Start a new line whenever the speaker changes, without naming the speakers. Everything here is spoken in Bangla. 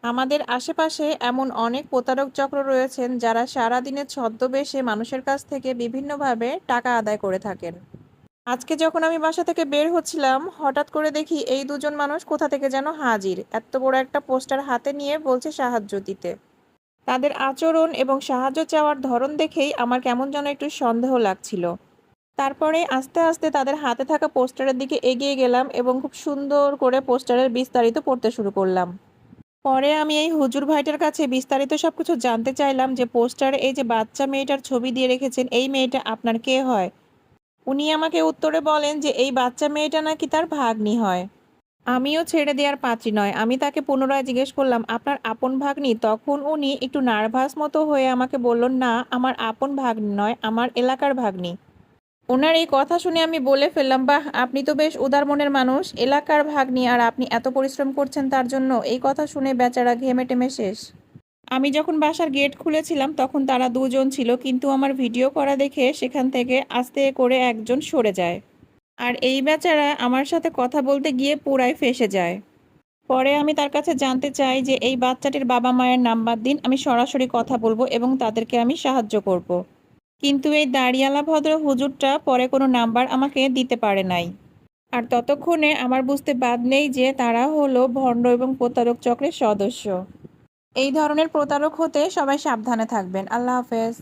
আমাদের আশেপাশে এমন অনেক প্রতারক চক্র রয়েছেন যারা সারাদিনের ছদ্মবেশে মানুষের কাছ থেকে বিভিন্নভাবে টাকা আদায় করে থাকেন। আজকে যখন আমি বাসা থেকে বের হচ্ছিলাম, হঠাৎ করে দেখি এই দুজন মানুষ কোথা থেকে যেন হাজির, এত বড় একটা পোস্টার হাতে নিয়ে বলছে সাহায্য দিতে। তাদের আচরণ এবং সাহায্য চাওয়ার ধরন দেখেই আমার কেমন যেন একটু সন্দেহ লাগছিল। তারপরে আস্তে আস্তে তাদের হাতে থাকা পোস্টারের দিকে এগিয়ে গেলাম এবং খুব সুন্দর করে পোস্টারের বিস্তারিত পড়তে শুরু করলাম। পরে আমি এই হুজুর ভাইটার কাছে বিস্তারিত সবকিছু জানতে চাইলাম যে পোস্টারে এই যে বাচ্চা মেয়েটার ছবি দিয়ে রেখেছেন, এই মেয়েটা আপনার কে হয়? উনি আমাকে উত্তরে বলেন যে এই বাচ্চা মেয়েটা নাকি তার ভাগ্নি হয়। আমিও ছেড়ে দেওয়ার পাত্রী নয়। আমি তাকে পুনরায় জিজ্ঞেস করলাম, আপনার আপন ভাগ্নি? তখন উনি একটু নার্ভাস মতো হয়ে আমাকে বলল, না, আমার আপন ভাগ্নি নয়, আমার এলাকার ভাগ্নি। ওনার এই কথা শুনে আমি বলে ফেললাম, বাহ, আপনি তো বেশ উদার মনের মানুষ। এলাকার ভাগ্নি আর আপনি এত পরিশ্রম করছেন তার জন্য? এই কথা শুনে বেচারা ঘেমে টেমে শেষ। আমি যখন বাসার গেট খুলেছিলাম তখন তারা দুজন ছিল, কিন্তু আমার ভিডিও করা দেখে সেখান থেকে আস্তে করে একজন সরে যায়। আর এই বেচারা আমার সাথে কথা বলতে গিয়ে পুরাই ফেঁসে যায়। পরে আমি তার কাছে জানতে চাই যে এই বাচ্চাটির বাবা মায়ের নাম্বার দিন, আমি সরাসরি কথা বলবো এবং তাদেরকে আমি সাহায্য করব। কিন্তু এই দাড়িয়ালা ভদ্র হুজুরটা পরে কোনো নাম্বার আমাকে দিতে পারে নাই। আর ততক্ষণে আমার বুঝতে বাদ নেই যে তারা হলো ভণ্ড এবং প্রতারক চক্রের সদস্য। এই ধরনের প্রতারক হতে সবাই সাবধানে থাকবেন। আল্লাহ হাফেজ।